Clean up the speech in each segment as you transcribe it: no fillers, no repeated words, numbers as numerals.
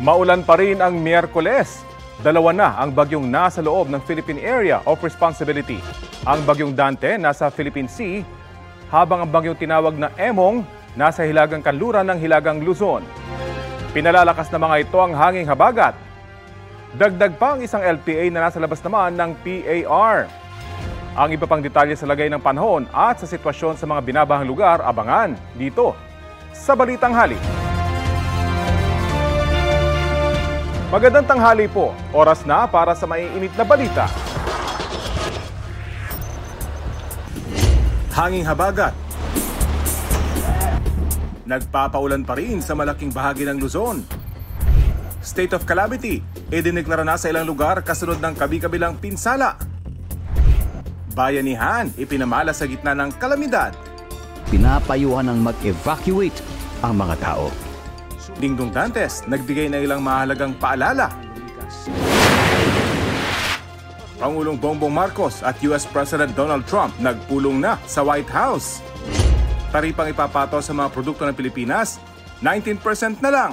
Maulan pa rin ang Miyerkules. Dalawa na ang bagyong nasa loob ng Philippine Area of Responsibility. Ang bagyong Dante nasa Philippine Sea, habang ang bagyong tinawag na Emong nasa hilagang kanluran ng hilagang Luzon. Pinalalakas na mga ito ang hanging habagat. Dagdag pa ang isang LPA na nasa labas naman ng PAR. Ang iba pang detalye sa lagay ng panahon at sa sitwasyon sa mga binabahang lugar, abangan dito sa Balitang Hali. Magandang tanghali po. Oras na para sa maiinit na balita. Hanging habagat. Nagpapaulan pa rin sa malaking bahagi ng Luzon. State of calamity. Idineklara na sa ilang lugar kasunod ng kabi-kabilang pinsala. Bayanihan, ipinamala sa gitna ng kalamidad. Pinapayuhan ng mag-evacuate ang mga tao. Dingdong Dantes, nagbigay ng ilang mahalagang paalala. Pangulong Bongbong Marcos at US President Donald Trump nagpulong na sa White House. Taripang ipapato sa mga produkto ng Pilipinas, 19% na lang.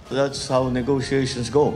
That's how negotiations go.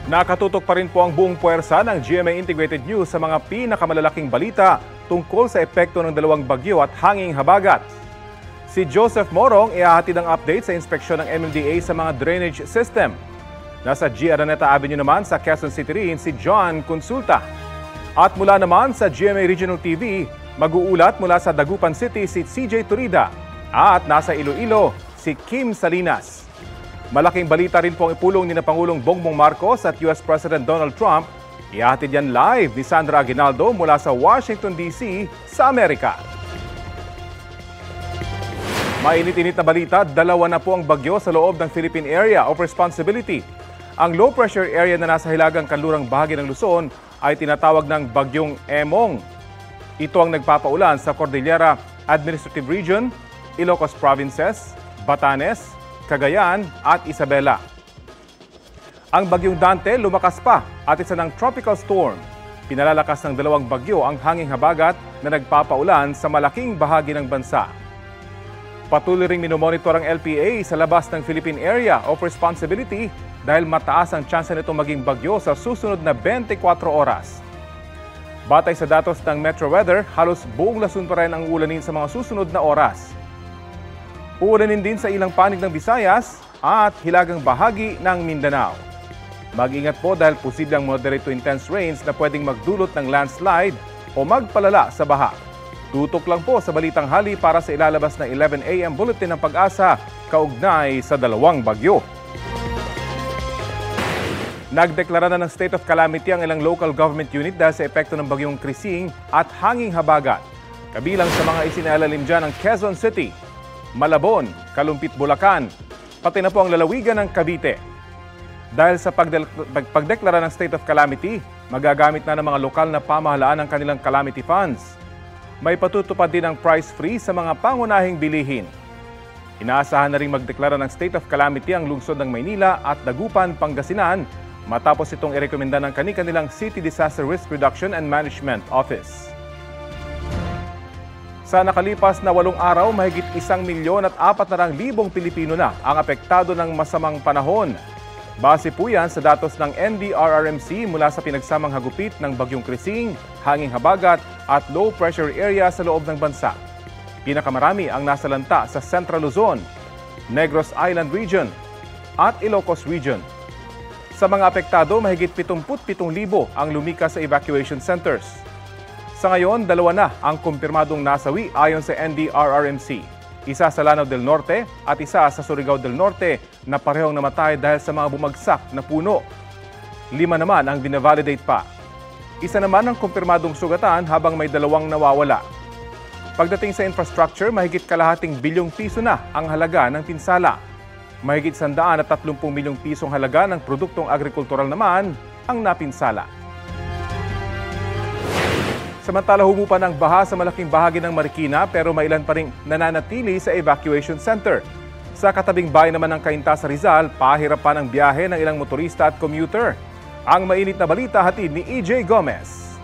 Nakatutok pa rin po ang buong puwersa ng GMA Integrated News sa mga pinakamalalaking balita tungkol sa epekto ng dalawang bagyo at hanging habagat. Si Joseph Morong ihahatid ang update sa inspeksyon ng MMDA sa mga drainage system. Nasa G. Araneta Avenue naman sa Quezon City rin si John Consulta. At mula naman sa GMA Regional TV, mag-uulat mula sa Dagupan City si CJ Turida. At nasa Iloilo, si Kim Salinas. Malaking balita rin po ang ipulong ni na Pangulong Bongbong Marcos at US President Donald Trump. Ihatid yan live ni Sandra Aguinaldo mula sa Washington, D.C. sa Amerika. Mainit-init na balita, dalawa na po ang bagyo sa loob ng Philippine Area of Responsibility. Ang low pressure area na nasa hilagang kanlurang bahagi ng Luzon ay tinatawag ng bagyong Emong. Ito ang nagpapaulan sa Cordillera Administrative Region, Ilocos Provinces, Batanes, Cagayan at Isabela. Ang bagyong Dante lumakas pa at isa ng tropical storm. Pinalalakas ng dalawang bagyo ang hanging habagat na nagpapaulan sa malaking bahagi ng bansa. Patuloy ring minomonitor ang LPA sa labas ng Philippine Area of Responsibility dahil mataas ang tsansa nitong maging bagyo sa susunod na 24 oras. Batay sa datos ng Metro Weather, halos buong Luzon pa rin ang ulanin sa mga susunod na oras. Uulanin din sa ilang panig ng Visayas at hilagang bahagi ng Mindanao. Mag-ingat po dahil posibleng moderate to intense rains na pwedeng magdulot ng landslide o magpalala sa baha. Tutok lang po sa Balitang Hali para sa ilalabas na 11 a.m. Bulletin ng Pag-asa kaugnay sa dalawang bagyo. Nagdeklara na ng state of calamity ang ilang local government unit dahil sa epekto ng bagyong Krising at hanging habagat. Kabilang sa mga isinalalim dyan ng Quezon City, Malabon, Kalumpit, Bulacan, pati na po ang lalawigan ng Cavite. Dahil sa pagdeklara ng state of calamity, magagamit na ng mga lokal na pamahalaan ang kanilang calamity funds. May patutupad din ang price freeze sa mga pangunahing bilihin. Inaasahan na rin magdeklara ng state of calamity ang lungsod ng Maynila at Dagupan, Pangasinan matapos itong irekomenda ng kanilang City Disaster Risk Reduction and Management Office. Sa nakalipas na 8 araw, mahigit 1,400,000 Pilipino na ang apektado ng masamang panahon. Base po yan sa datos ng NDRRMC mula sa pinagsamang hagupit ng bagyong Krising, hanging habagat at low pressure area sa loob ng bansa. Pinakamarami ang nasalanta sa Central Luzon, Negros Island Region at Ilocos Region. Sa mga apektado, mahigit 77,000 ang lumikas sa evacuation centers. Sa ngayon, 2 na ang kumpirmadong nasawi ayon sa NDRRMC. Isa sa Lanao del Norte at isa sa Surigao del Norte na parehong namatay dahil sa mga bumagsak na puno. 5 naman ang dinavalidate pa. Isa naman ang kumpirmadong sugatan habang may 2 nawawala. Pagdating sa infrastructure, mahigit kalahating bilyong piso na ang halaga ng pinsala. Mahigit 130 milyong pisong halaga ng produktong agrikultural naman ang napinsala. Samantala humupa ng baha sa malaking bahagi ng Marikina pero mailan pa ring nananatili sa evacuation center. Sa katabing bayan naman ng Cainta sa Rizal, pahirap pa ng biyahe ng ilang motorista at commuter. Ang mainit na balita hatid ni EJ Gomez.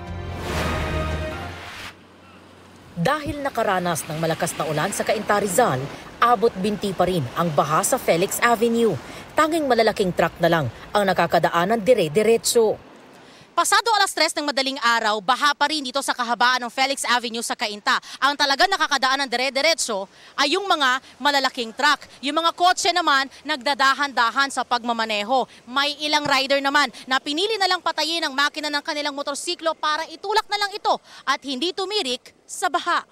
Dahil nakaranas ng malakas na ulan sa Cainta Rizal, abot binti pa rin ang baha sa Felix Avenue. Tanging malalaking truck na lang ang nakakadaanan dire-diretso. Pasado alas 3 ng madaling araw, baha pa rin dito sa kahabaan ng Felix Avenue sa Cainta. Ang talaga nakakadaan ng dire-diretso ay yung mga malalaking truck. Yung mga kotse naman, nagdadahan-dahan sa pagmamaneho. May ilang rider naman na pinili na lang patayin ang makina ng kanilang motorsiklo para itulak na lang ito at hindi tumirik sa baha.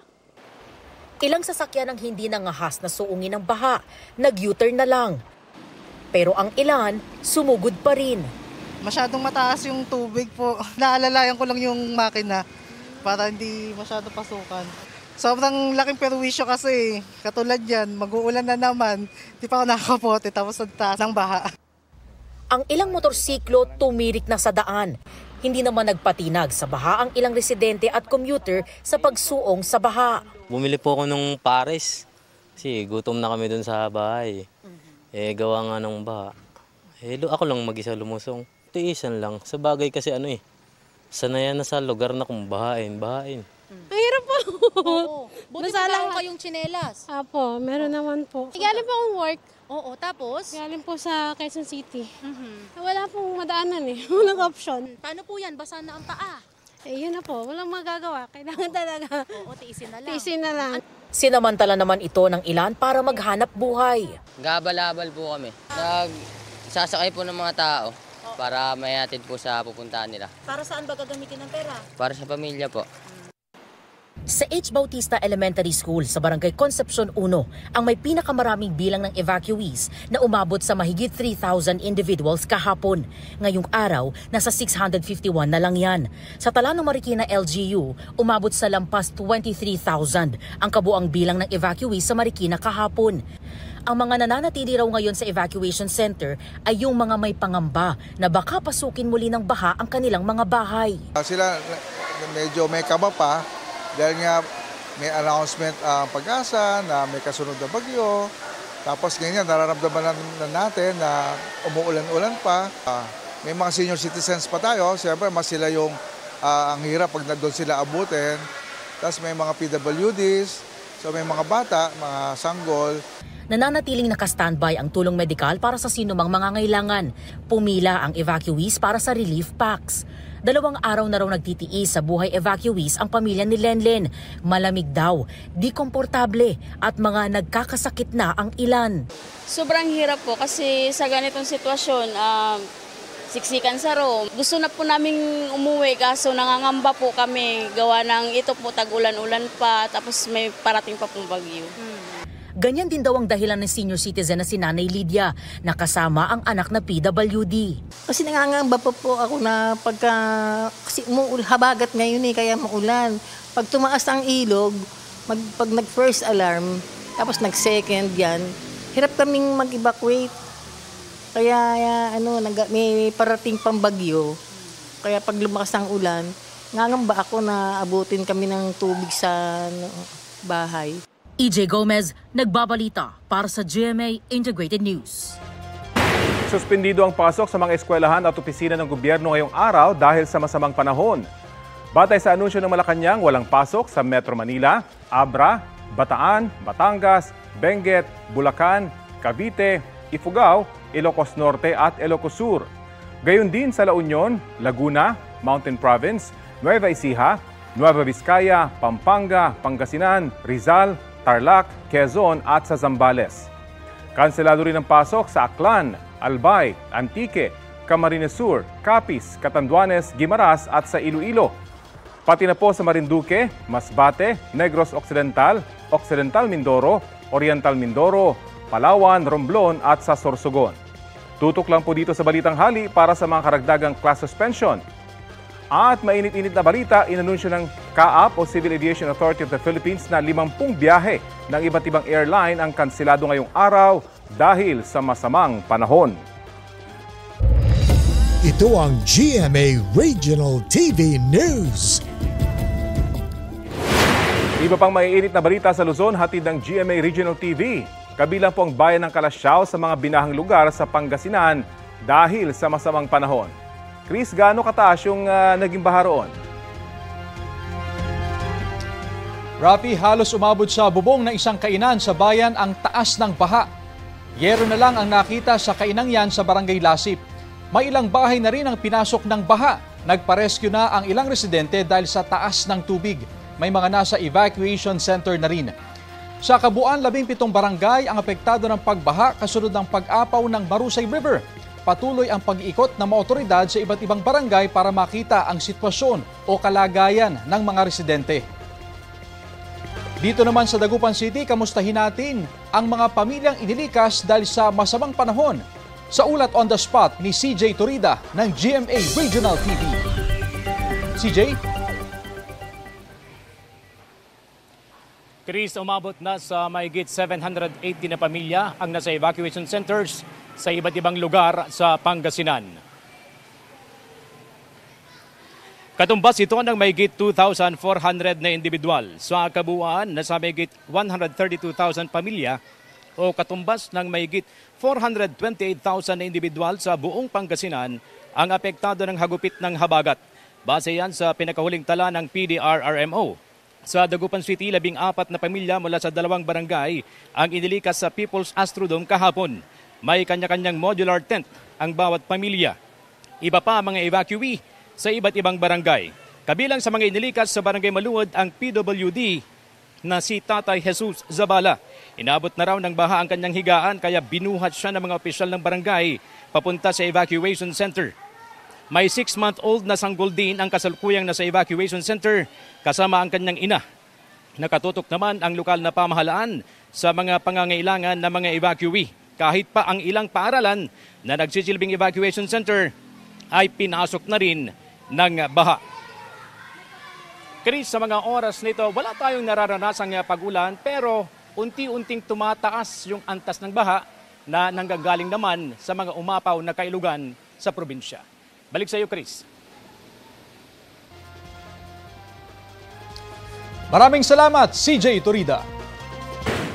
Ilang sasakyan ang hindi nangahas na suungin ng baha, nag-U-turn na lang. Pero ang ilan, sumugod pa rin. Masyadong mataas yung tubig po. Naalalayan ko lang yung makina para hindi masyado pasukan. Sobrang laking perwisyo kasi. Katulad yan, mag-uulan na naman. Di pa ako nakakapote tapos nagtaas ng baha. Ang ilang motorsiklo tumirik na sa daan. Hindi naman nagpatinag sa baha ang ilang residente at commuter sa pagsuong sa baha. Bumili po ako ng pares kasi gutom na kami dun sa bahay. Gawa nga ng baha. Ako lang mag-isa lumusong. Tiisan lang. Sa bagay kasi sanayan na sa lugar na kung bahain. Mahirap po. Oo. Buti na lang kayong tsinelas. Apo, meron naman po. Galing po akong work. Oo, tapos? Galing po sa Quezon City. Wala pong madaanan Walang option. Paano po yan? Basa na ang paa. Yun na po. Walang magagawa. Kailangan talaga. Oo, tiisin na lang. Tiisin na lang. Sinamantala naman ito ng ilan para maghanap buhay. Gabal-abal po kami. Sasakay po ng mga tao para mayatin po sa pupuntahan nila. Para saan ba gagamitin ng pera? Para sa pamilya po. Sa H. Bautista Elementary School sa Barangay Concepcion 1 ang may pinakamaraming bilang ng evacuees na umabot sa mahigit 3,000 individuals kahapon. Ngayong araw, nasa 651 na lang yan. Sa Talanong Marikina LGU, umabot sa lampas 23,000 ang kabuang bilang ng evacuees sa Marikina kahapon. Ang mga nananatili raw ngayon sa evacuation center ay yung mga may pangamba na baka pasukin muli ng baha ang kanilang mga bahay. Sila medyo may kaba pa dahil nga may announcement ang Pag-asa na may kasunod na bagyo. Tapos ganyan, nararamdaman na natin na umuulan-ulan pa. May mga senior citizens pa tayo. Siyempre, mas sila yung ang hirap pag doon sila abutin. Tapos may mga PWDs, so may mga bata, mga sanggol. Nananatiling naka-standby ang tulong medikal para sa sinumang mangangailangan. Pumila ang evacuees para sa relief packs. 2 araw na raw nagtitiis sa buhay evacuees ang pamilya ni Lenlen. Malamig daw, di komportable at mga nagkakasakit na ang ilan. Sobrang hirap po kasi sa ganitong sitwasyon, siksikan sa room. Gusto na po naming umuwi kaso nangangamba po kami. Gawa ng ito po tag-ulan-ulan pa tapos may parating pa pong bagyo. Ganyan din daw ang dahilan ng senior citizen na si Nanay Lydia na kasama ang anak na PWD. Kasi nangangamba po ako na kasi habagat ngayon kaya maulan. Pag tumaas ang ilog, pag nag-first alarm, tapos nag-second yan, hirap kaming mag-evacuate. Kaya may parating pang bagyo. Kaya pag lumakas ang ulan, nangangamba ako na abutin kami ng tubig sa bahay. EJ Gomez, nagbabalita para sa GMA Integrated News. Suspendido ang pasok sa mga eskwelahan at opisina ng gobyerno ngayong araw dahil sa masamang panahon. Batay sa anunsyo ng Malacanang, walang pasok sa Metro Manila, Abra, Bataan, Batangas, Benguet, Bulacan, Cavite, Ifugao, Ilocos Norte at Ilocos Sur. Gayon din sa La Union, Laguna, Mountain Province, Nueva Ecija, Nueva Vizcaya, Pampanga, Pangasinan, Rizal, Tarlac, Quezon at sa Zambales. Kanselado rin ang pasok sa Aklan, Albay, Antique, Camarines Sur, Capiz, Catanduanes, Guimaras at sa Iloilo. Pati na po sa Marinduque, Masbate, Negros Occidental, Occidental Mindoro, Oriental Mindoro, Palawan, Romblon at sa Sorsogon. Tutok lang po dito sa Balitang Hali para sa mga karagdagang class suspension. At mainit-init na balita, inanunsyo ng CAAP o Civil Aviation Authority of the Philippines na 50 biyahe ng iba't ibang airline ang kanselado ngayong araw dahil sa masamang panahon. Ito ang GMA Regional TV News. Iba pang maiinit na balita sa Luzon, hatid ng GMA Regional TV. Kabilang po ang bayan ng Kalasyaw sa mga binahang lugar sa Pangasinan dahil sa masamang panahon. Chris, gaano kataas yung naging baha roon? Rafi, halos umabot sa bubong ng isang kainan sa bayan ang taas ng baha. Yero na lang ang nakita sa kainang yan sa Barangay Lasip. May ilang bahay na rin ang pinasok ng baha. Nagpa-rescue na ang ilang residente dahil sa taas ng tubig. May mga nasa evacuation center na rin. Sa kabuuan, 17 barangay ang apektado ng pagbaha kasunod ng pag-apaw ng Marusay River. Patuloy ang pag-iikot ng mga otoridad sa iba't ibang barangay para makita ang sitwasyon o kalagayan ng mga residente. Dito naman sa Dagupan City, kamustahin natin ang mga pamilyang inilikas dahil sa masamang panahon. Sa ulat on the spot ni CJ Torida ng GMA Regional TV. CJ? Chris, umabot na sa mahigit 780 na pamilya ang nasa evacuation centers sa iba't ibang lugar sa Pangasinan. Katumbas ito ng mahigit 2,400 na individual sa kabuuan na sa mahigit 132,000 pamilya o katumbas ng mahigit 428,000 na individual sa buong Pangasinan ang apektado ng hagupit ng habagat. Base yan sa pinakahuling tala ng PDRRMO. Sa Dagupan City, 14 na pamilya mula sa 2 barangay ang inilikas sa People's Astrodome kahapon. May kanya-kanyang modular tent ang bawat pamilya. Iba pa mga evacuee sa iba't ibang barangay. Kabilang sa mga inilikas sa Barangay Maluod ang PWD na si Tatay Jesus Zabala. Inabot na raw ng baha ang kanyang higaan kaya binuhat siya ng mga opisyal ng barangay papunta sa evacuation center. May 6-month-old na sanggol din ang kasalukuyang nasa evacuation center kasama ang kanyang ina. Nakatutok naman ang lokal na pamahalaan sa mga pangangailangan ng mga evacuee. Kahit pa ang ilang paaralan na nagsisilbing evacuation center ay pinasok na rin ng baha. Chris, sa mga oras nito, wala tayong nararanasang pag-ulan pero unti-unting tumataas yung antas ng baha na nanggagaling naman sa mga umapaw na kailugan sa probinsya. Balik sa iyo, Chris. Maraming salamat, CJ Torida.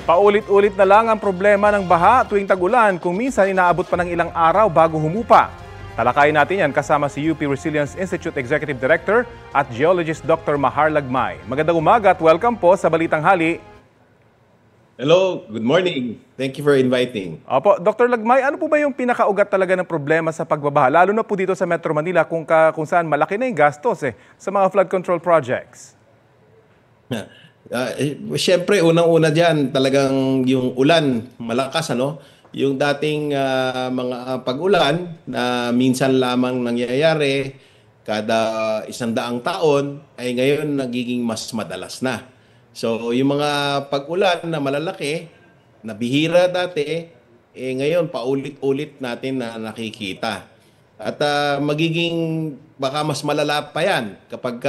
Paulit-ulit na lang ang problema ng baha tuwing tag-ulan kung minsan inaabot pa ng ilang araw bago humupa. Talakayin natin yan kasama si UP Resilience Institute Executive Director at Geologist Dr. Mahar Lagmay. Magandang umaga at welcome po sa Balitang Hali. Hello, good morning. Thank you for inviting. Opo, Dr. Lagmay, ano po ba yung pinakaugat talaga ng problema sa pagbabaha? Lalo na po dito sa Metro Manila kung saan malaki na yung gastos sa mga flood control projects. Siyempre, unang-una dyan talagang yung ulan, malakas ano? Yung dating mga pag-ulan na minsan lamang nangyayari kada 100 taon ay ngayon nagiging mas madalas na. So, yung mga pag-ulan na malalaki, na bihira dati, ngayon paulit-ulit natin na nakikita. At magiging baka mas malala pa yan kapag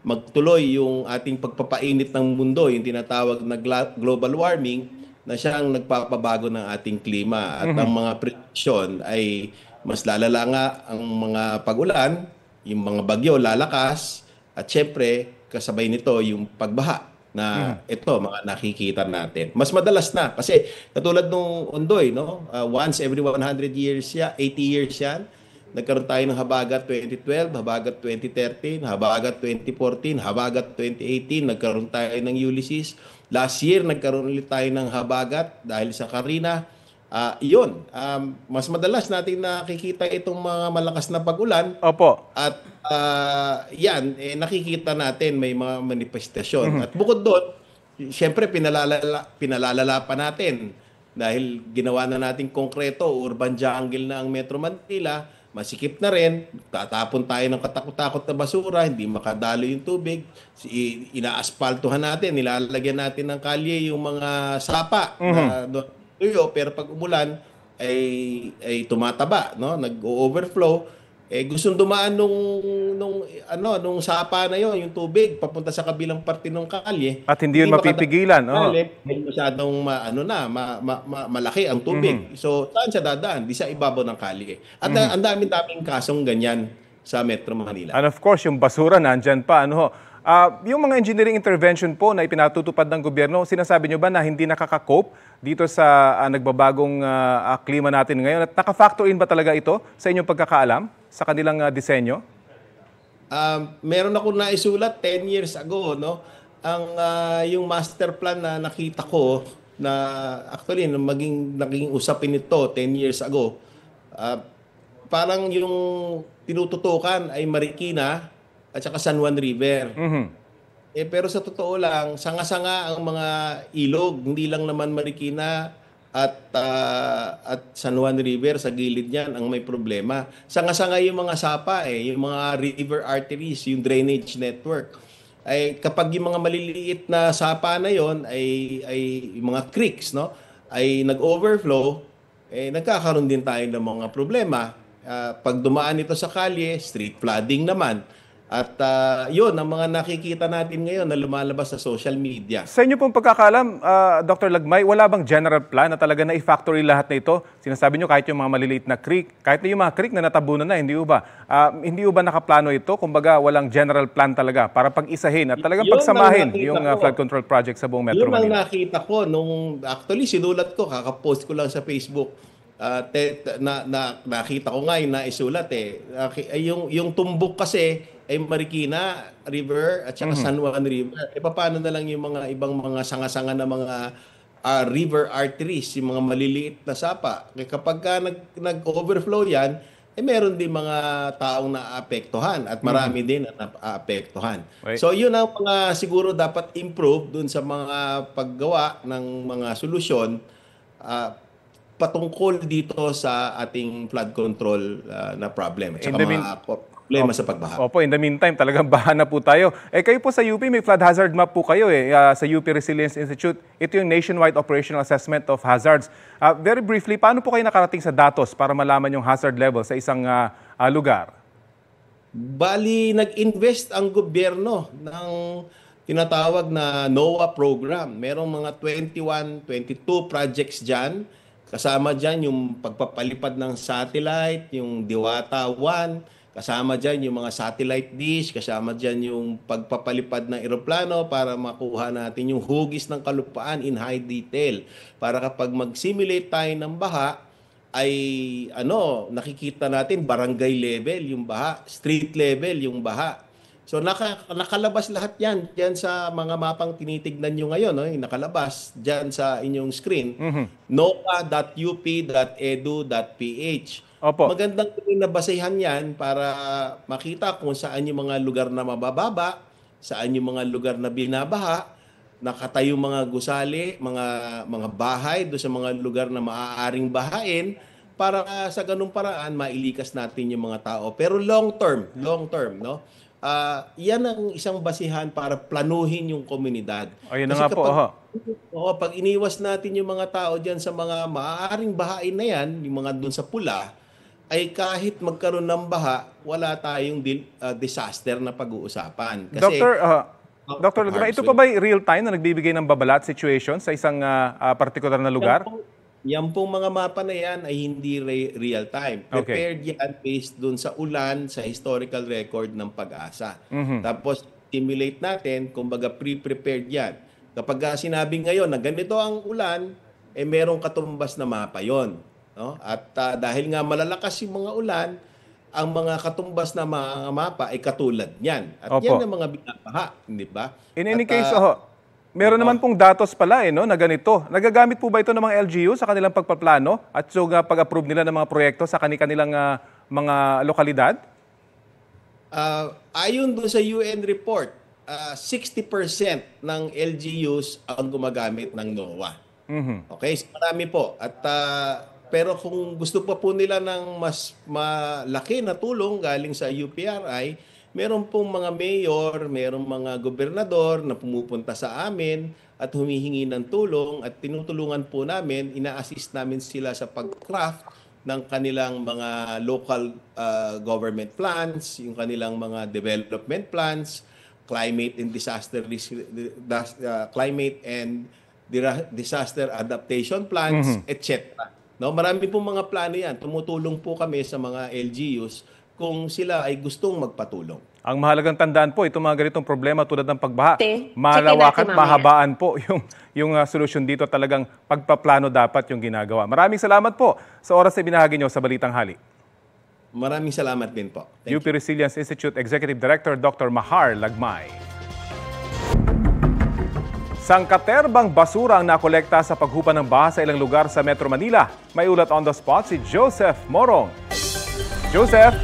magtuloy yung ating pagpapainit ng mundo, yung tinatawag na global warming, na siyang nagpapabago ng ating klima. At ang mga prediction ay mas lalala nga ang mga pag-ulan, yung mga bagyo lalakas, at syempre kasabay nito yung pagbaha na ito mga nakikita natin. Mas madalas na kasi katulad nung Ondoy, no? Once every 100 years, 80 years yan. Nagkaroon tayo ng habagat 2012, habagat 2013, habagat 2014, habagat 2018, nagkaroon tayo ng Ulysses. Last year, nagkaroon ulit tayo ng habagat dahil sa Karina. Mas madalas natin nakikita itong mga malakas na pag-ulan. Opo. At nakikita natin may mga manifestasyon. At bukod doon, siyempre pinalalala pa natin dahil ginawa na natin konkreto, urban jungle na ang Metro Manila, masikip na rin, tatapon tayo ng katakot-takot na basura, hindi makadalo yung tubig, ina-aspaltuhan natin, nilalagyan natin ng kalye yung mga sapa na tuyo, pero pag umulan ay tumataba, no? Nag-overflow. Gustong dumaan nung sapa na yon, yung tubig papunta sa kabilang parte ng kalye. At hindi yun mapipigilan. Masyadong malaki ang tubig. So, saan siya dadaan? Di sa ibabaw ng kalye. At ang daming kasong ganyan sa Metro Manila. And of course, yung basura nandyan pa. Yung mga engineering intervention po na ipinatutupad ng gobyerno, sinasabi nyo ba na hindi nakaka-cope dito sa nagbabagong klima natin ngayon? At naka-factor in ba talaga ito sa inyong pagkakaalam sa kanilang disenyo? Meron ako naisulat 10 years ago, no? Yung master plan na nakita ko na actually naging usapin nito 10 years ago. Parang yung tinututukan ay Marikina at saka San Juan River. Pero sa totoo lang, sanga-sanga ang mga ilog, hindi lang naman Marikina at San Juan River sa gilid niyan ang may problema. Sanga-sanga yung mga sapa yung mga river arteries, yung drainage network. Ay kapag yung mga maliliit na sapa na yon ay yung mga creeks, no, ay nag-overflow, nagkakaroon din tayo ng mga problema. Pag dumaan ito sa kalye, street flooding naman. At yun, ang mga nakikita natin ngayon na lumalabas sa social media. Sa inyo pong pagkakaalam, Dr. Lagmay, wala bang general plan na talaga na-factory lahat na ito? Sinasabi nyo kahit yung mga maliliit na creek, kahit na yung mga creek na natabunan na, hindi ba? Hindi ba nakaplano ito? Kumbaga, walang general plan talaga para pag-isahin at talagang pagsamahin yung flood control project sa buong Metro Manila. Yun ang nakita ko nung actually sinulat ko, kakapost ko lang sa Facebook. Nakita ko nga yung naisulat yung tumbok kasi ay Marikina River at saka San Juan River. Paano na lang yung mga ibang mga sanga-sanga na mga river arteries, yung mga maliliit na sapa. Kapag nag-overflow yan, meron din mga taong naapektuhan at marami din na naapektuhan. So yun ang mga siguro dapat improve dun sa mga paggawa ng mga solusyon patungkol dito sa ating flood control na problem. At saka mga problema sa pagbaha. Opo, in the meantime, talagang baha na po tayo. Kayo po sa UP, may flood hazard map po kayo sa UP Resilience Institute. Ito yung Nationwide Operational Assessment of Hazards. Very briefly, paano po kayo nakarating sa datos para malaman yung hazard level sa isang lugar? Bali, nag-invest ang gobyerno ng tinatawag na NOAA program. Merong mga 21, 22 projects dyan. Kasama dyan yung pagpapalipad ng satellite, yung Diwata 1, kasama dyan yung mga satellite dish, kasama dyan yung pagpapalipad ng eroplano para makuha natin yung hugis ng kalupaan in high detail. Para kapag mag-simulate tayo ng baha, ay nakikita natin barangay level yung baha, street level yung baha. So nakalabas lahat yan dyan sa mga mapang tinitignan nyo ngayon, nakalabas dyan sa inyong screen, noaa.up.edu.ph. Opo. Magandang nabasehan yan para makita kung saan yung mga lugar na mabababa, saan yung mga lugar na binabaha, nakatayong mga gusali, mga bahay doon sa mga lugar na maaaring bahain para sa ganung paraan mailikas natin yung mga tao. Pero long term, no? Yan ang isang basihan para planuhin yung komunidad. Ayun na nga po. Pag iniwas natin yung mga tao diyan sa mga maaaring bahain na yan, yung mga doon sa pula, ay kahit magkaroon ng baha, wala tayong disaster na pag-uusapan. Kasi, Dr. Lagmay, ito pa ba real time na nagbibigay ng babala at situation sa isang partikular na lugar? Yan pong mga mapa na yan ay hindi real time. Prepared yan based dun sa ulan, sa historical record ng Pag-asa. Tapos, simulate natin, kumbaga pre-prepared yan. Kapag sinabi ngayon na ganito ang ulan, merong katumbas na mapa yon. No? At dahil nga malalakas yung mga ulan, ang mga katumbas na mga mapa ay katulad niyan. At yan ang mga binabaha, hindi ba? In any case, meron naman pong datos pala na ganito. Nagagamit po ba ito ng mga LGU sa kanilang pagpaplano at so pag-approve nila ng mga proyekto sa kanilang mga lokalidad? Ayon doon sa UN report, 60% ng LGUs ang gumagamit ng NOAA. Okay, so marami po. At pero kung gusto pa po nila ng mas malaki na tulong galing sa UPRI, meron pong mga mayor, merong mga gobernador na pumupunta sa amin at humihingi ng tulong at tinutulungan po namin, ina-assist namin sila sa pag-craft ng kanilang mga local government plans, yung kanilang mga development plans, climate and disaster adaptation plans, etc. No, marami pong mga plano yan. Tumutulong po kami sa mga LGUs kung sila ay gustong magpatulong. Ang mahalagang tandaan po, itong mga ganitong problema tulad ng pagbaha, Check malawakan, natin mamaya. mahabaan po yung solusyon dito. Talagang pagpaplano dapat yung ginagawa. Maraming salamat po sa oras na binahagi nyo sa Balitang Hali. Maraming salamat din po. UP Resilience Institute Executive Director Dr. Mahar Lagmay. Sangkaterbang basura ang nakolekta sa paghupa ng baha sa ilang lugar sa Metro Manila. May ulat on the spot si Joseph Morong. Joseph!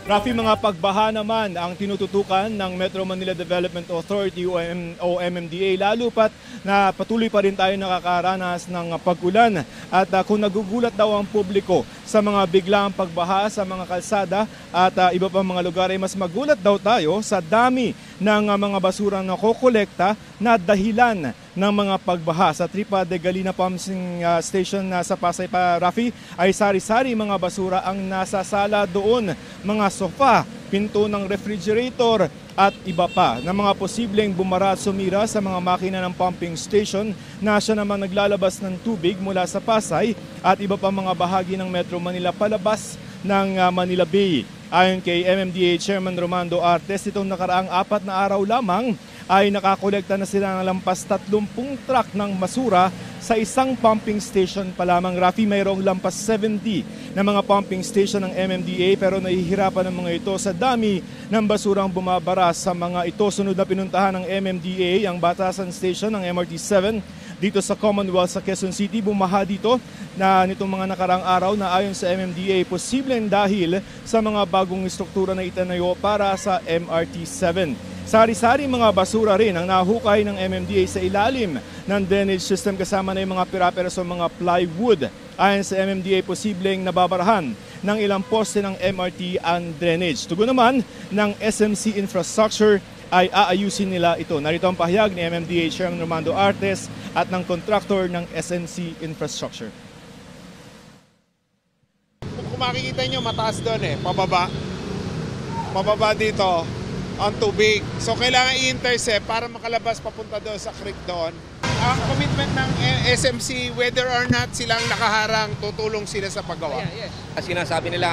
Rafi, mga pagbaha naman ang tinututukan ng Metro Manila Development Authority o MMDA, lalo pat na patuloy pa rin tayo nakakaranas ng pag-ulan. At kung nagugulat daw ang publiko sa mga biglang pagbaha sa mga kalsada at iba pang mga lugar, ay mas magulat daw tayo sa dami ng mga basura na kokolekta na dahilan ng mga pagbaha. Sa Tripa de Galina Pumping Station sa Pasay pa, Rafi, ay sari-sari mga basura ang nasasala doon. Mga sofa, pinto ng refrigerator at iba pa na mga posibleng bumara at sumira sa mga makina ng pumping station na siya naman naglalabas ng tubig mula sa Pasay at iba pa mga bahagi ng Metro Manila palabas ng Manila Bay. Ayon kay MMDA Chairman Romando Artes, itong nakaraang 4 na araw lamang ay nakakolekta na sila ng lampas 30 truck ng basura sa isang pumping station pa lamang. Rafi, mayroong lampas 70 na mga pumping station ng MMDA pero nahihirapan ng mga ito sa dami ng basurang bumabara sa mga ito. Sunod na pinuntahan ng MMDA ang Batasan Station ng MRT-7 dito sa Commonwealth sa Quezon City. Bumaha dito na nitong mga nakarang araw na ayon sa MMDA, posibleng dahil sa mga bagong struktura na itanayo para sa MRT-7. Sari-sari mga basura rin ang nahukay ng MMDA sa ilalim ng drainage system kasama na yung mga pira-piraso mga plywood. Ayon sa MMDA, posibleng nababarahan ng ilang poste ng MRT ang drainage. Tugon naman ng SMC Infrastructure ay aayusin nila ito. Narito ang pahayag ni MMDA Chairman Romando Artes at ng contractor ng SMC Infrastructure. Kung makikita nyo, mataas doon pababa. Pababa dito ang tubig. So kailangan i-intercept para makalabas papunta doon sa creek doon. Ang commitment ng SMC, whether or not silang nakaharang, tutulong sila sa paggawa. Sinasabi nila,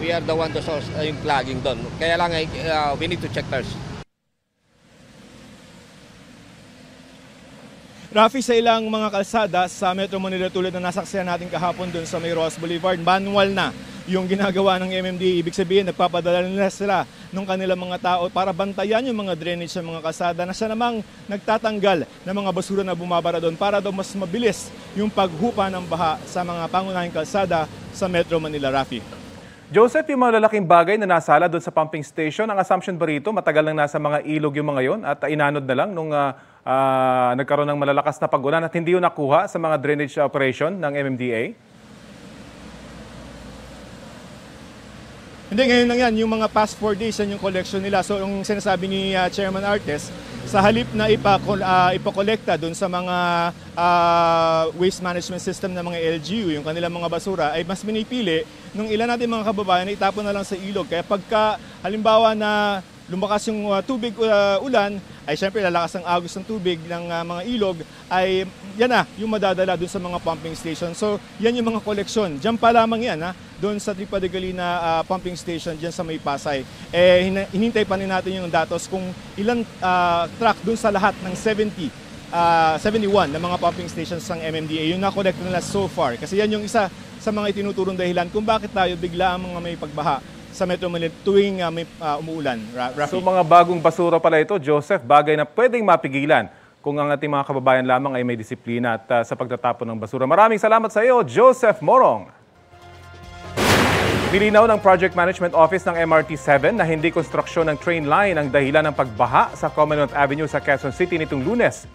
we are the one to source yung clogging doon. Kaya lang, we need to check first. Rafi, sa ilang mga kalsada sa Metro Manila tulad na nasaksihan natin kahapon doon sa may Ross Boulevard, manual na yung ginagawa ng MMDA. Ibig sabihin, nagpapadala nila sila ng kanilang mga tao para bantayan yung mga drainage sa mga kalsada na siya namang nagtatanggal ng mga basura na bumabara doon para daw mas mabilis yung paghupa ng baha sa mga pangunahing kalsada sa Metro Manila, Rafi. Joseph, yung mga lalaking bagay na nasala doon sa pumping station, ang assumption ba rito, matagal lang nasa mga ilog yung mga yon at inanod na lang nung nagkaroon ng malalakas na pag-ulan at hindi yung nakuha sa mga drainage operation ng MMDA? Hindi, ngayon lang yan, yung mga past 4 days yan yung collection nila. So yung sinasabi ni Chairman Artes, sa halip na ipakolekta doon sa mga waste management system ng mga LGU, yung kanilang mga basura, ay mas minipili nung ilan natin mga kababayan na itapon na lang sa ilog. Kaya pagka halimbawa na lumakas yung tubig ulan, ay syempre lalakas ang agos ng tubig ng mga ilog, ay yan na yung madadala doon sa mga pumping station. So yan yung mga koleksyon. Diyan pa lamang yan doon sa Tripa de Galina pumping station diyan sa may Pasay. Hinintay pa rin natin yung datos kung ilang truck doon sa lahat ng 71 na mga pumping stations ng MMDA yung na-collect nila so far. Kasi yan yung isa sa mga itinuturong dahilan kung bakit tayo bigla ang mga may pagbaha sa Metro Manila tuwing may umuulan. Rafi. So mga bagong basura pala ito, Joseph, bagay na pwedeng mapigilan kung ang ating mga kababayan lamang ay may disiplina at sa pagtatapon ng basura. Maraming salamat sa iyo, Joseph Morong. Nilinaw ng Project Management Office ng MRT-7 na hindi konstruksyon ng train line ang dahilan ng pagbaha sa Commonwealth Avenue sa Quezon City nitong Lunes.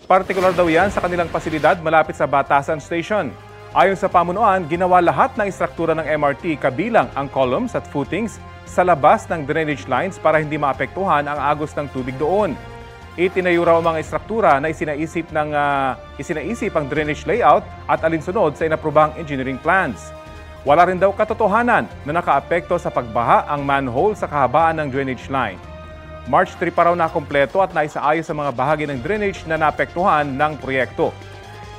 Partikular daw yan sa kanilang pasilidad malapit sa Batasan Station. Ayon sa pamunuan, ginawa lahat ng istruktura ng MRT kabilang ang columns at footings sa labas ng drainage lines para hindi maapektuhan ang agos ng tubig doon. Itinayo raw ang mga istruktura na isinaisip ang drainage layout at alinsunod sa inaprobahang engineering plans. Wala rin daw katotohanan na nakaapekto sa pagbaha ang manhole sa kahabaan ng drainage line. March 3 pa raw nakompleto at naisaayos sa mga bahagi ng drainage na naapektuhan ng proyekto.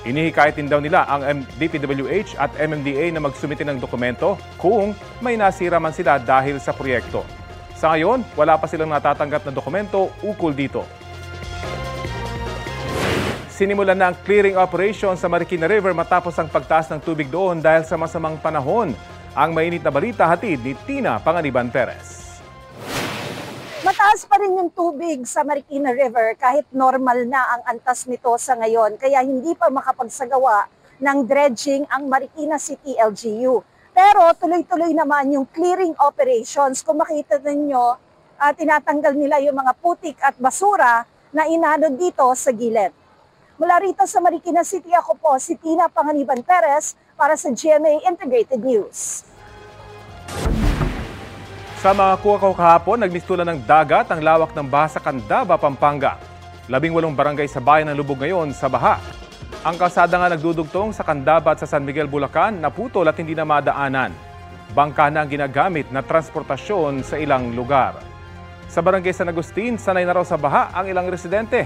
Inihikayat din daw nila ang DPWH at MMDA na magsumite ng dokumento kung may nasira man sila dahil sa proyekto. Sa ngayon, wala pa silang natatanggap na dokumento ukol dito. Sinimulan na ang clearing operation sa Marikina River matapos ang pagtaas ng tubig doon dahil sa masamang panahon. Ang mainit na balita hatid ni Tina Panganiban Perez. Mataas pa rin yung tubig sa Marikina River kahit normal na ang antas nito sa ngayon. Kaya hindi pa makapagsagawa ng dredging ang Marikina City LGU. Pero tuloy-tuloy naman yung clearing operations. Kung makita ninyo, tinatanggal nila yung mga putik at basura na inanod dito sa gilid. Mula rito sa Marikina City, ako po si Tina Panganiban Perez para sa GMA Integrated News. Sa mga kuha ko kahapon, nagmistulan ng dagat ang lawak ng baha sa Candaba, Pampanga. 18 barangay sa bayan ng lubog ngayon sa baha. Ang kalsada nga nagdudugtong sa Candaba at sa San Miguel, Bulacan, naputol at hindi na madaanan. Bangka na ang ginagamit na transportasyon sa ilang lugar. Sa barangay San Agustin, sanay na raw sa baha ang ilang residente.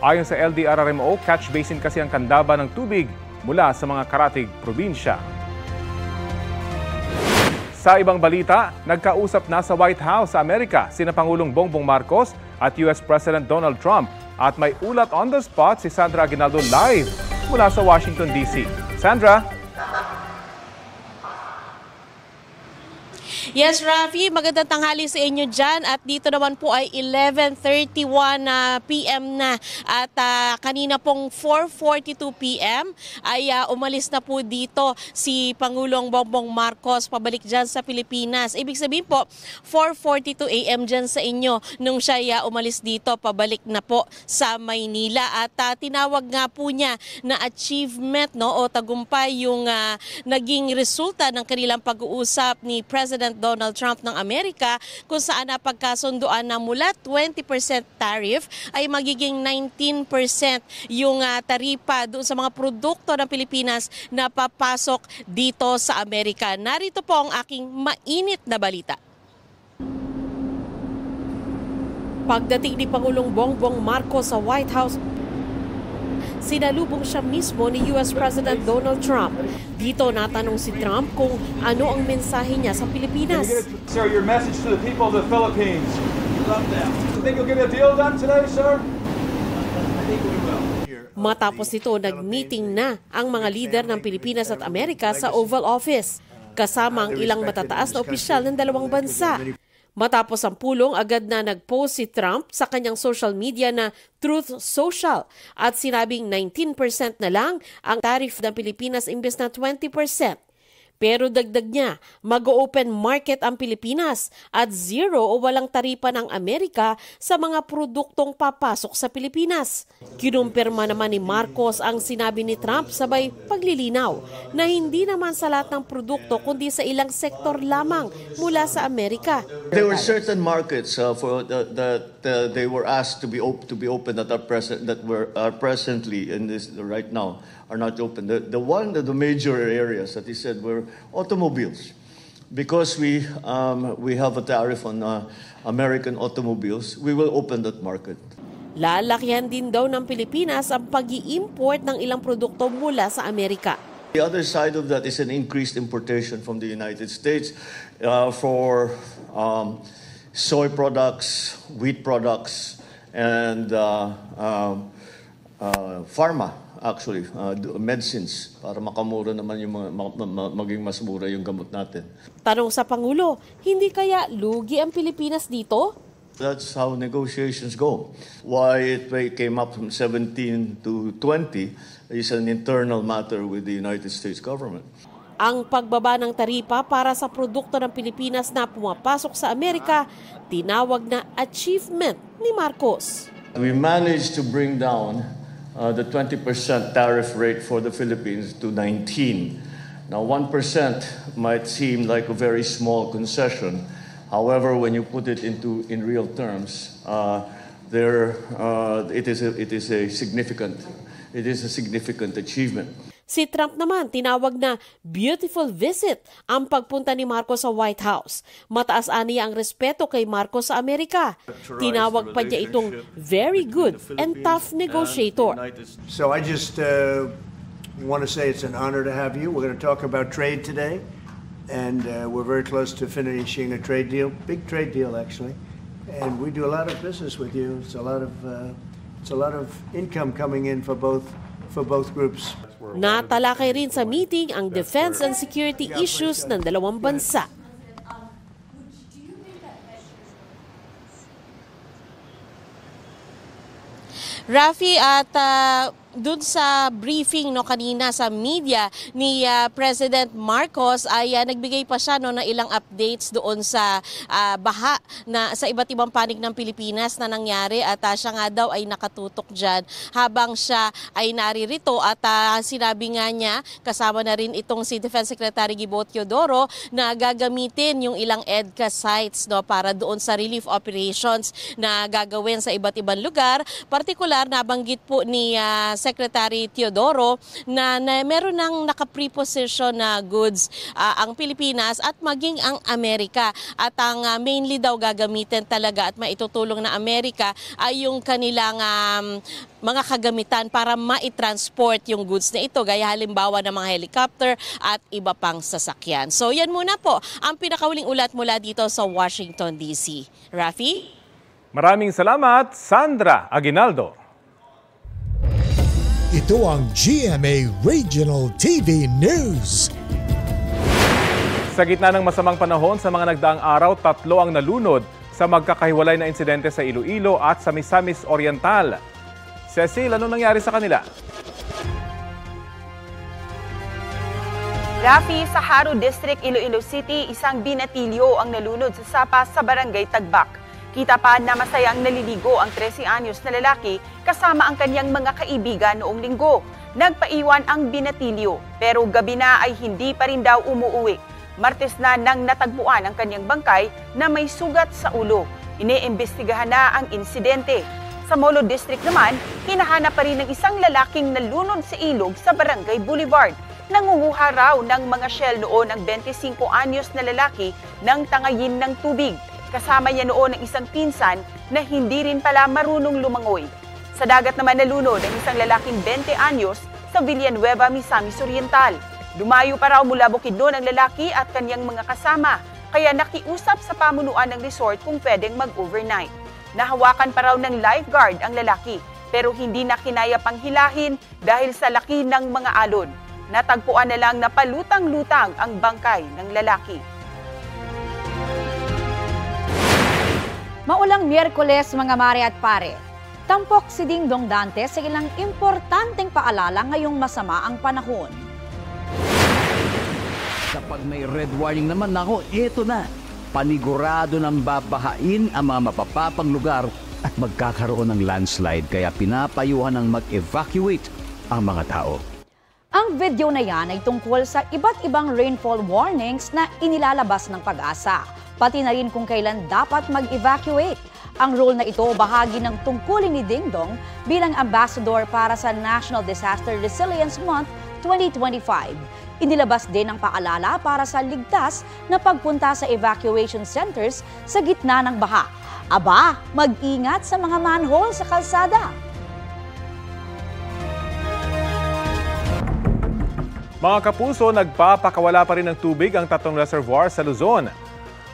Ayon sa LDRRMO, catch basin kasi ang Candaba ng tubig mula sa mga karatig probinsya. Sa ibang balita, nagkausap na sa White House sa Amerika sina Pangulong Bongbong Marcos at US President Donald Trump. At may ulat on the spot si Sandra Aguinaldo live mula sa Washington, D.C. Sandra? Yes, Rafi, magandang tanghali sa inyo dyan at dito naman po ay 11:31 PM na at kanina pong 4:42 PM ay umalis na po dito si Pangulong Bongbong Marcos pabalik dyan sa Pilipinas. Ibig sabihin po, 4:42 AM dyan sa inyo nung siya umalis dito pabalik na po sa Maynila at tinawag nga po niya na achievement o tagumpay yung naging resulta ng kanilang pag-uusap ni President Donald Trump ng Amerika kung saan napagkasunduan na mula 20% tariff ay magiging 19% yung taripa doon sa mga produkto ng Pilipinas na papasok dito sa Amerika. Narito po ang aking mainit na balita. Pagdating ni Pangulong Bongbong Marcos sa White House, sinalubong siya mismo ni US President Donald Trump. Dito natanong si Trump kung ano ang mensahe niya sa Pilipinas. Sir, your message to the people of the Philippines. Love them. You think you'll get a deal done today, sir? I think we will. Matapos nito, nag-meeting na ang mga lider ng Pilipinas at Amerika sa Oval Office, kasama ang ilang matataas na opisyal ng dalawang bansa. Matapos ang pulong, agad na nag-post si Trump sa kanyang social media na Truth Social at sinabing 19% na lang ang tariff ng Pilipinas imbes na 20%. Pero dagdag niya, mag-open market ang Pilipinas at zero o walang taripa ng Amerika sa mga produktong papasok sa Pilipinas. Kinumpirma naman ni Marcos ang sinabi ni Trump sabay paglilinaw na hindi naman sa lahat ng produkto kundi sa ilang sektor lamang mula sa Amerika. There were certain markets that they were asked to be open that are presently in this right now are not open. The major areas that he said were automobiles, because we have a tariff on American automobiles. We will open that market. Lalakihan din daw ng Pilipinas ang pag-i-import ng ilang produkto mula sa Amerika. The other side of that is an increased importation from the United States for soy products, wheat products, and pharma. Actually, medicines para makamura naman yung maging mas mura yung gamot natin. Tanong sa Pangulo, hindi kaya lugi ang Pilipinas dito? That's how negotiations go. Why it came up from 17 to 20 is an internal matter with the United States government. Ang pagbaba ng taripa para sa produkto ng Pilipinas na pumapasok sa Amerika, tinawag na achievement ni Marcos. We managed to bring down the 20% tariff rate for the Philippines to 19. Now, 1% might seem like a very small concession. However, when you put it in real terms, it is a significant achievement. Si Trump naman tinawag na beautiful visit ang pagpunta ni Marcos sa White House. Mataas aniya ang respeto kay Marcos sa Amerika. Tinawag pa niya itong very good and tough negotiator. So I just I want to say it's an honor to have you. We're going to talk about trade today, and we're very close to finishing a trade deal, big trade deal actually, and we do a lot of business with you. It's a lot of income coming in for both groups. Natalakay rin sa meeting ang defense and security issues ng dalawang bansa. Rafi, at dun sa briefing kanina sa media ni President Marcos ay nagbigay pa siya na ilang updates doon sa baha na sa iba't ibang panig ng Pilipinas na nangyari, at siya nga daw ay nakatutok dyan habang siya ay naririto, at sinabi nga niya kasama na rin itong si Defense Secretary Gibo Teodoro na gagamitin yung ilang EDCA sites para doon sa relief operations na gagawin sa iba't ibang lugar. Partikular, nabanggit po ni Secretary Teodoro na meron ng naka-preposition na goods ang Pilipinas at maging ang Amerika. At ang mainly daw gagamitin talaga at maitutulong na Amerika ay yung kanilang mga kagamitan para maitransport yung goods na ito, gaya halimbawa ng mga helicopter at iba pang sasakyan. So yan muna po ang pinakauling ulat mula dito sa Washington, D.C. Rafi? Maraming salamat, Sandra Aguinaldo. Ito ang GMA Regional TV News. Sa gitna ng masamang panahon sa mga nagdaang araw, 3 ang nalunod sa magkakahiwalay na insidente sa Iloilo at sa Misamis Oriental. Cecil, ano nangyari sa kanila? Rafi, sa Haro District, Iloilo City, isang binatilyo ang nalunod sa sapa sa Barangay Tagbak. Kita pa na masayang naliligo ang 13 anyos na lalaki kasama ang kanyang mga kaibigan noong linggo. Nagpaiwan ang binatilyo, pero gabi na ay hindi pa rin daw umuuwi. Martes na nang natagpuan ang kanyang bangkay na may sugat sa ulo. Iniimbestigahan na ang insidente. Sa Molo District naman, hinahanap pa rin ng isang lalaking nalunod sa ilog sa Barangay Boulevard. Nangunguha raw ng mga shell noon ang 25 anyos na lalaki ng tangayin ng tubig. Kasama niya noon ang isang pinsan na hindi rin pala marunong lumangoy. Sa dagat naman nalunod ang isang lalaking 20 anyos sa Villanueva, Misamis Oriental. Lumayo pa raw mula Bukidnon ang lalaki at kanyang mga kasama, kaya nakiusap sa pamunuan ng resort kung pwedeng mag-overnight. Nahawakan pa raw ng lifeguard ang lalaki, pero hindi na kinaya pang hilahin dahil sa laki ng mga alon. Natagpuan na lang na palutang-lutang ang bangkay ng lalaki. Maulang Miyerkules mga mare at pare. Tampok si Dingdong Dante sa ilang importanteng paalala ngayong masama ang panahon. Kapag may red warning naman ako, eto na. Panigurado ng babahain ang mga mapapapang lugar at magkakaroon ng landslide, kaya pinapayuhan ng mag-evacuate ang mga tao. Ang video na yan ay tungkol sa iba't ibang rainfall warnings na inilalabas ng Pag-asa. Pati na rin kung kailan dapat mag-evacuate. Ang role na ito bahagi ng tungkulin ni Dingdong bilang ambassador para sa National Disaster Resilience Month 2025. Inilabas din ang paalala para sa ligtas na pagpunta sa evacuation centers sa gitna ng baha. Aba, mag-ingat sa mga manhole sa kalsada. Mga kapuso, nagpapakawala pa rin ng tubig ang 3 reservoir sa Luzon.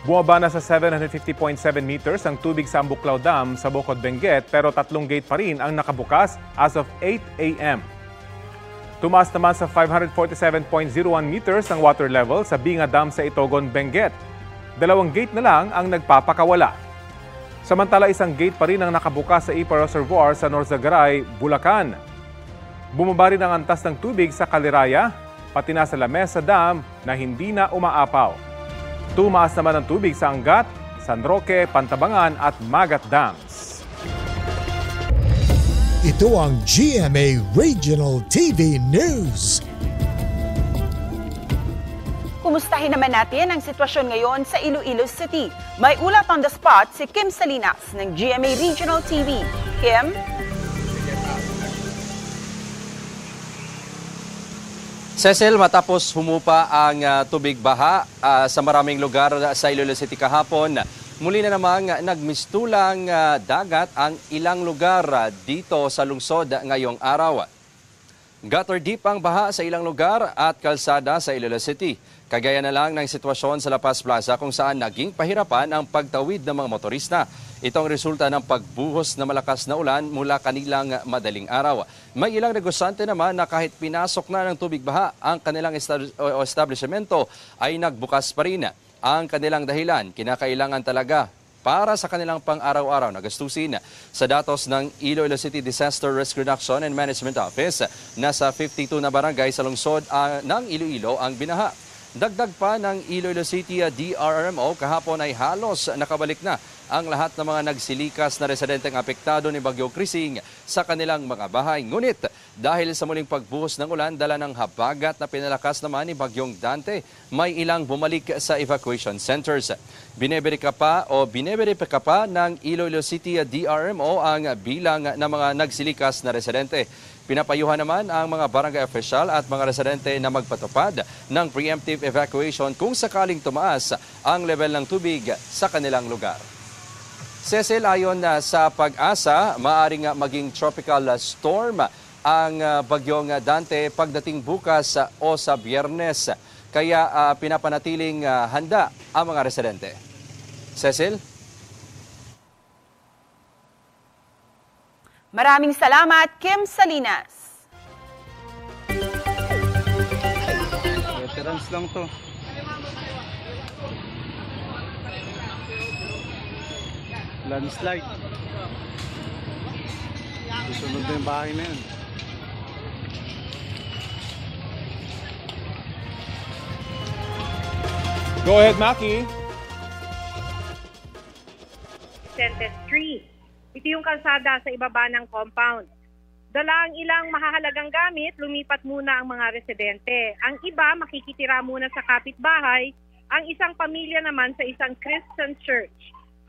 Bumaba na sa 750.7 meters ang tubig sa Ambuklao Dam sa Bocod, Benguet, pero 3 gate pa rin ang nakabukas as of 8 a.m. Tumaas naman sa 547.01 meters ang water level sa Binga Dam sa Itogon, Benguet. 2 gate na lang ang nagpapakawala. Samantala, 1 gate pa rin ang nakabukas sa Ipa Reservoir sa Norzagaray, Bulacan. Bumaba rin ang antas ng tubig sa Caliraya, pati na sa Lamesa Dam na hindi na umaapaw. Tumaas naman ang tubig sa Angat, San Roque, Pantabangan at Magat Dams. Ito ang GMA Regional TV News. Kumustahin naman natin ang sitwasyon ngayon sa Iloilo City. May ulat on the spot si Kim Salinas ng GMA Regional TV. Kim? Cecil, matapos humupa ang tubig baha sa maraming lugar sa Iloilo City kahapon, muli na namang nagmistulang dagat ang ilang lugar dito sa lungsod ngayong araw. Gutter deep ang baha sa ilang lugar at kalsada sa Iloilo City. Kagaya na lang ng sitwasyon sa La Paz Plaza kung saan naging pahirapan ang pagtawid ng mga motorista. Ito ang resulta ng pagbuhos na malakas na ulan mula kanilang madaling araw. May ilang negosyante naman na kahit pinasok na ng tubig baha ang kanilang establishmento ay nagbukas pa rin. Ang kanilang dahilan, kinakailangan talaga para sa kanilang pang-araw-araw na gastusin. Sa datos ng Iloilo City Disaster Risk Reduction and Management Office, nasa 52 na barangay sa lungsod ng Iloilo ang binaha. Dagdag pa ng Iloilo City DRRMO, kahapon ay halos nakabalik na ang lahat ng mga nagsilikas na residenteng apektado ni Bagyo Krising sa kanilang mga bahay. Ngunit dahil sa muling pagbuhos ng ulan, dala ng habagat na pinalakas naman ni Bagyong Dante, may ilang bumalik sa evacuation centers. Bineberika pa ng Iloilo City DRMO ang bilang ng mga nagsilikas na residente. Pinapayuhan naman ang mga barangay official at mga residente na magpatupad ng preemptive evacuation kung sakaling tumaas ang level ng tubig sa kanilang lugar. Cecil, ayon sa Pag-asa, maaaring maging tropical storm ang Bagyong Dante pagdating bukas o sa Biyernes. Kaya pinapanatiling handa ang mga residente. Cecil? Maraming salamat, Kim Salinas. Veterans lang to. Landslide. Susunod na yung bahay na yun. Go ahead, Maki. Sentence 3. Ito yung kalsada sa ibaba ng compound. Dala ang ilang mahahalagang gamit, lumipat muna ang mga residente. Ang iba makikitira muna sa kapitbahay, ang isang pamilya naman sa isang Christian church.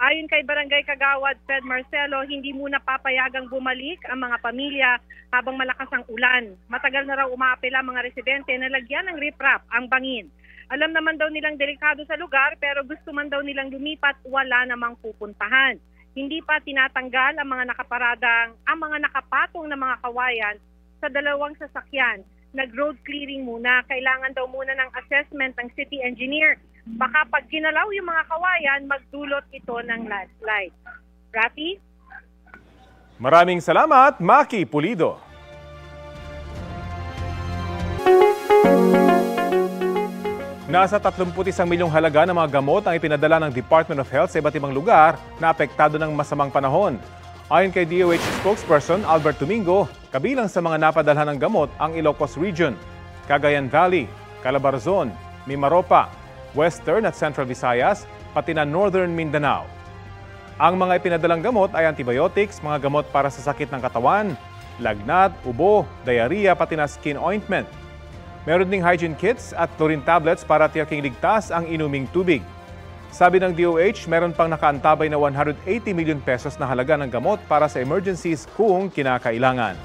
Ayon kay Barangay Kagawad Fred Marcelo, hindi muna papayagang bumalik ang mga pamilya habang malakas ang ulan. Matagal na raw umaapela ang mga residente na lagyan ng riprap ang bangin. Alam naman daw nilang delikado sa lugar pero gusto man daw nilang lumipat, wala namang pupuntahan. Hindi pa tinatanggal ang mga nakapatong na mga kawayan sa dalawang sasakyan. Nag-road clearing muna. Kailangan daw muna ng assessment ng city engineer. Baka pag ginalaw yung mga kawayan, magdulot ito ng landslide. Rafi? Maraming salamat, Maki Pulido. Nasa 31 milyong halaga ng mga gamot ang ipinadala ng Department of Health sa iba't ibang lugar na apektado ng masamang panahon. Ayon kay DOH spokesperson Albert Domingo, kabilang sa mga napadalhan ng gamot ang Ilocos Region, Cagayan Valley, Calabarzon, Mimaropa, Western at Central Visayas, pati na Northern Mindanao. Ang mga ipinadalang gamot ay antibiotics, mga gamot para sa sakit ng katawan, lagnat, ubo, diarrhea, pati na skin ointment. Meron ding hygiene kits at chlorine tablets para tiyaking ligtas ang inuming tubig. Sabi ng DOH, meron pang nakaantabay na 180 milyon pesos na halaga ng gamot para sa emergencies kung kinakailangan.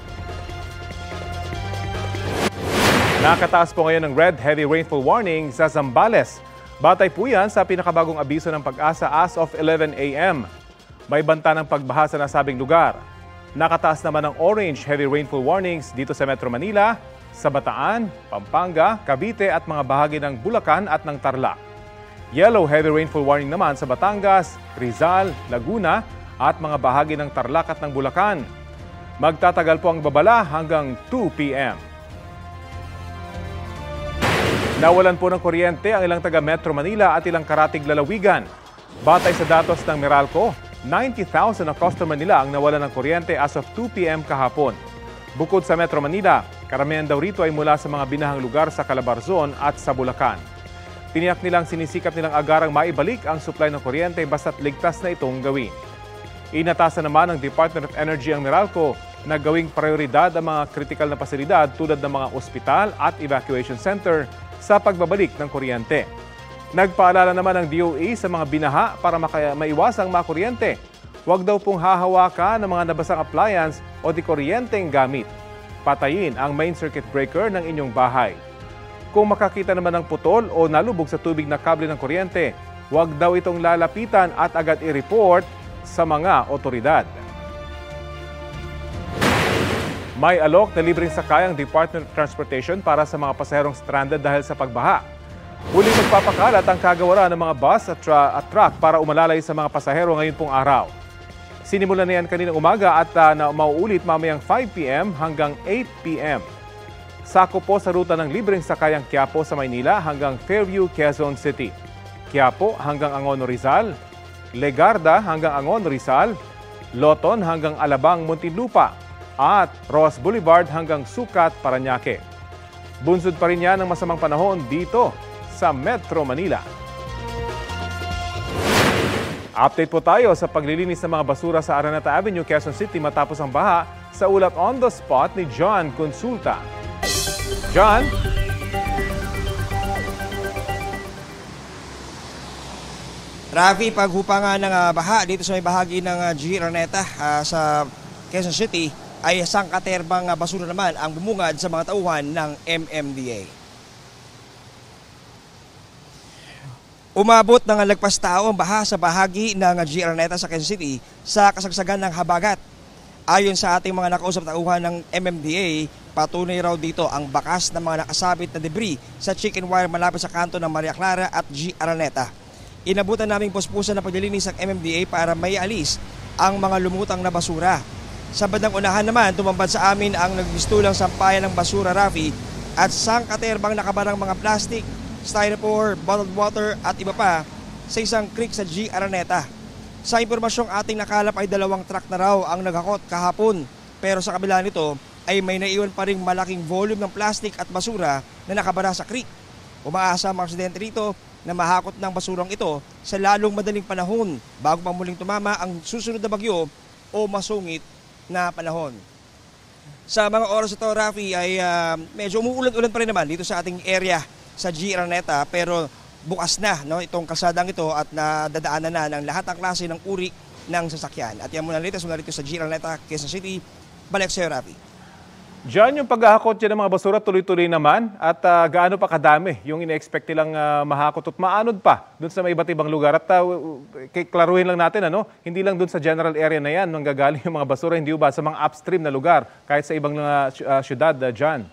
Nakataas po ngayon ng red heavy rainfall warning sa Zambales. Batay po yan sa pinakabagong abiso ng Pag-asa as of 11 a.m. May banta ng pagbaha sa nasabing lugar. Nakataas naman ng orange heavy rainfall warnings dito sa Metro Manila, sa Bataan, Pampanga, Cavite at mga bahagi ng Bulacan at ng Tarlac. Yellow heavy rainfall warning naman sa Batangas, Rizal, Laguna at mga bahagi ng Tarlac at ng Bulacan. Magtatagal po ang babala hanggang 2 p.m. Nawalan po ng kuryente ang ilang taga Metro Manila at ilang karatig lalawigan. Batay sa datos ng Meralco, 90,000 na customer nila ang nawalan ng kuryente as of 2 p.m. kahapon. Bukod sa Metro Manila, karamihan daw rito ay mula sa mga binahang lugar sa Calabarzon at sa Bulacan. Tiniyak nilang sinisikap nilang agarang maibalik ang supply ng kuryente basta't ligtas na itong gawin. Inatasan naman ng Department of Energy ang Meralco na gawing prioridad ang mga kritikal na pasilidad tulad ng mga ospital at evacuation center sa pagbabalik ng kuryente. Nagpaalala naman ng DOE sa mga binaha para maiwasang makuryente. Huwag daw pong hahawakan ng mga nabasang appliance o di kuryenteng gamit. Patayin ang main circuit breaker ng inyong bahay. Kung makakita naman ng putol o nalubog sa tubig na kable ng kuryente, huwag daw itong lalapitan at agad i-report sa mga otoridad. May alok na libreng sakay ang Department of Transportation para sa mga pasaherong stranded dahil sa pagbaha. Huling magpapakalat ang kagawaran ng mga bus at truck para umalalay sa mga pasahero ngayon pong araw. Sinimulan na yan kaninang umaga at mauulit mamayang 5 p.m. hanggang 8 p.m. Sako po sa ruta ng libreng sakay ang Quiapo sa Maynila hanggang Fairview, Quezon City. Quiapo hanggang Angono, Rizal. Legarda hanggang Angono, Rizal. Loton hanggang Alabang, Muntinlupa. At Roas Boulevard hanggang Sucat, Parañaque. Bunsod pa rin yan ng masamang panahon dito sa Metro Manila. Update po tayo sa paglilinis ng mga basura sa Araneta Avenue, Quezon City matapos ang baha sa ulat on the spot ni John Consulta. John? Rafi, paghupa nga ng baha dito sa may bahagi ng G. Araneta sa Quezon City ay sangkaterbang basura naman ang bumungad sa mga tauhan ng MMDA. Umabot ng lagpas tao ang baha sa bahagi ng G. Araneta sa Quezon City sa kasagsagan ng habagat. Ayon sa ating mga nakausap tauhan ng MMDA, patunay raw dito ang bakas ng mga nakasabit na debris sa chicken wire malapit sa kanto ng Maria Clara at G. Araneta. Inabutan naming puspusan ng paglilinis ng MMDA para may alis ang mga lumutang na basura. Sa bandang unahan naman, tumambad sa amin ang nagbistulang sampayan ng basura, Rafi, at sangkaterbang nakabarang mga plastic, styrofoam, bottled water at iba pa sa isang creek sa G. Araneta. Sa impormasyong ating nakalap ay 2 truck na raw ang naghakot kahapon, pero sa kabila nito ay may naiwan pa ring malaking volume ng plastic at basura na nakabara sa creek. Umaasa ang mga residente rito na mahakot ng basurang ito sa lalong madaling panahon bago pa muling tumama ang susunod na bagyo o masungit na panahon. Sa mga oras ito, Rafi, ay medyo umuulan-ulan pa rin naman dito sa ating area sa G. Araneta, pero bukas na itong kalsadang ito at nadadaanan na ng lahat ng klase ng uri ng sasakyan. At yan muna rito sa G. Araneta, Quezon City. Balik sa'yo, Rafi. Diyan, yung paghahakot dyan ng mga basura tuloy-tuloy naman at gaano pa kadami yung ina-expect nilang mahakot at maanod pa dun sa may iba't ibang lugar. At klaruhin lang natin, hindi lang dun sa general area na yan nang gagaling yung mga basura, hindi ba sa mga upstream na lugar kahit sa ibang syudad, John?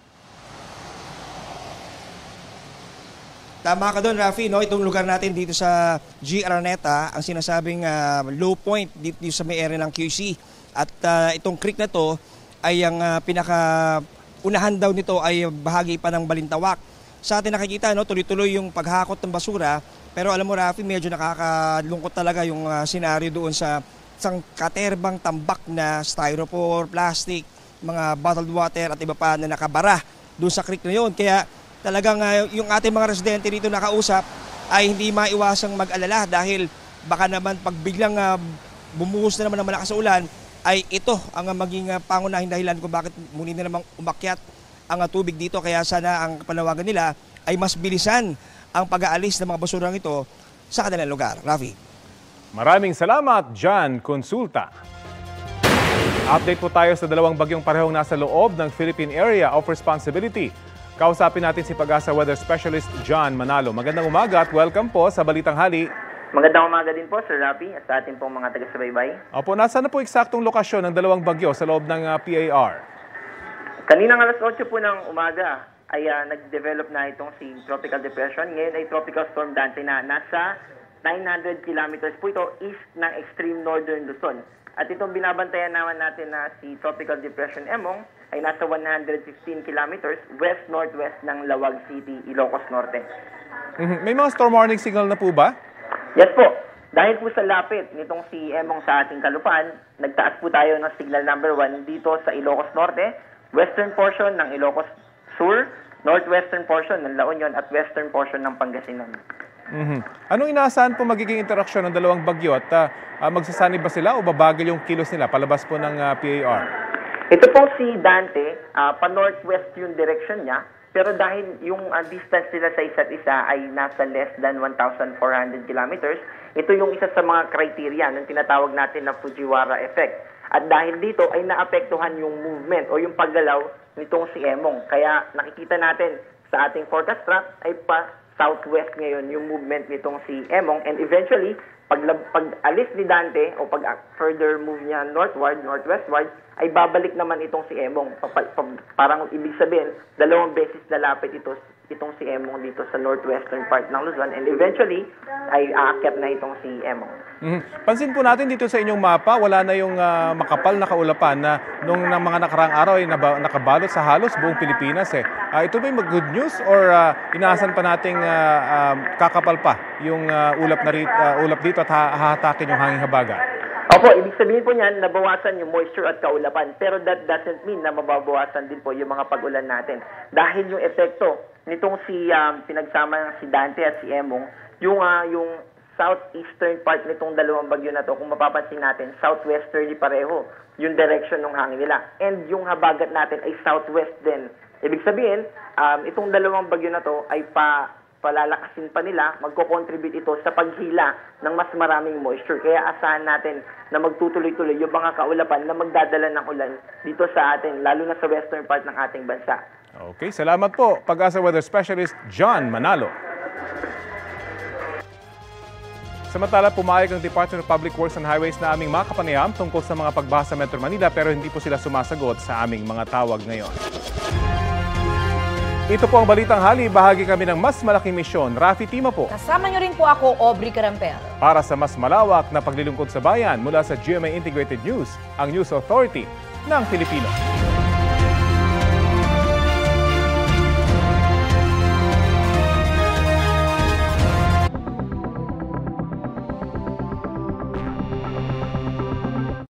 Tama ka doon, Rafi. Itong lugar natin dito sa G. Araneta, ang sinasabing low point dito sa may area ng QC. At itong creek na to ay ang pinaka-unahan daw nito ay bahagi pa ng Balintawak. Sa atin nakikita, tuloy-tuloy yung paghakot ng basura. Pero alam mo, Rafi, medyo nakakalungkot talaga yung senaryo doon sa isang katerbang tambak na styrofoam, plastic, mga bottled water at iba pa na nakabara doon sa creek na yun. Kaya talagang yung ating mga residente rito nakausap ay hindi maiwasang mag-alala dahil baka naman pag biglang bumuhos na naman ng malakas sa ulan, ay ito ang maging pangunahing dahilan kung bakit muli na namang umakyat ang tubig dito. Kaya sana ang panawagan nila ay mas bilisan ang pag-aalis ng mga basurang ito sa kanilang lugar. Rafi. Maraming salamat, John Consulta. Update po tayo sa 2 bagyong parehong nasa loob ng Philippine Area of Responsibility. Kausapin natin si Pag-asa Weather Specialist John Manalo. Magandang umaga at welcome po sa Balitang Hali. Magandang umaga din po, Sir Rafi, at sa ating pong mga taga-subaybay. Opo, nasaan na po eksaktong lokasyon ng 2 bagyo sa loob ng PAR? Kaninang alas 8 po ng umaga ay nag-develop na itong si Tropical Depression. Ngayon ay Tropical Storm Dante na nasa 900 kilometers po ito east ng extreme northern Luzon. At itong binabantayan naman natin na si Tropical Depression Emong ay nasa 115 kilometers west-northwest ng Lawag City, Ilocos Norte. May mga storm warning signal na po ba? Yes po. Dahil po sa lapit nitong si Emong sa ating kalupaan, nagtaas po tayo ng signal number 1 dito sa Ilocos Norte, western portion ng Ilocos Sur, northwestern portion ng La Union at western portion ng Pangasinan. Anong inaasahan po magiging interaksyon ng 2 bagyo at magsasanib ba sila o babagal yung kilos nila palabas po ng PAR? Ito po si Dante, pa-northwest yung direction niya. Pero dahil yung distance nila sa isa't isa ay nasa less than 1,400 kilometers, ito yung isa sa mga criteria ng tinatawag natin na Fujiwara effect. At dahil dito ay naapektuhan yung movement o yung paggalaw nitong si Emong. Kaya nakikita natin sa ating forecast track ay southwest ngayon yung movement nitong si Emong, and eventually pag alis ni Dante o pag further move niya northwestward, ay babalik naman itong si Emong. Parang ibig sabihin, 2 beses lalapit itong si Emong dito sa northwestern part ng Luzon, and eventually ay aakyat na itong si Emong. Pansin po natin dito sa inyong mapa, wala na yung makapal na kaulapan na nung mga nakarang araw ay nakabalot sa halos buong Pilipinas. Ito ba yung good news or inaasan pa nating kakapal pa yung ulap dito at hahatakin yung hanging habagat? Opo, ibig sabihin po niyan, nabawasan yung moisture at kaulapan. Pero that doesn't mean na mababawasan din po yung mga pag-ulan natin. Dahil yung epekto nitong pinagsama ng si Dante at si Emong, yung southeastern part nitong 2 bagyo na to, kung mapapansin natin, southwesterly pareho yung direction ng hangin nila. And yung habagat natin ay southwest din. Ibig sabihin, itong 2 bagyo na to ay palalakasin pa nila, magko-contribute ito sa paghila ng mas maraming moisture. Kaya asahan natin na magtutuloy-tuloy yung mga kaulapan na magdadala ng ulan dito sa atin, lalo na sa western part ng ating bansa. Okay, salamat po, Pag-asa Weather Specialist John Manalo. Samantala, pumayag ang Department of Public Works and Highways na aming makapanayam tungkol sa mga pagbaha sa Metro Manila, pero hindi po sila sumasagot sa aming mga tawag ngayon. Ito po ang Balitang Hali. Bahagi kami ng mas malaking misyon. Rafi Tima po. Kasama niyo rin po ako, Aubrey Carampel. Para sa mas malawak na paglilingkod sa bayan mula sa GMA Integrated News, ang News Authority ng Pilipino.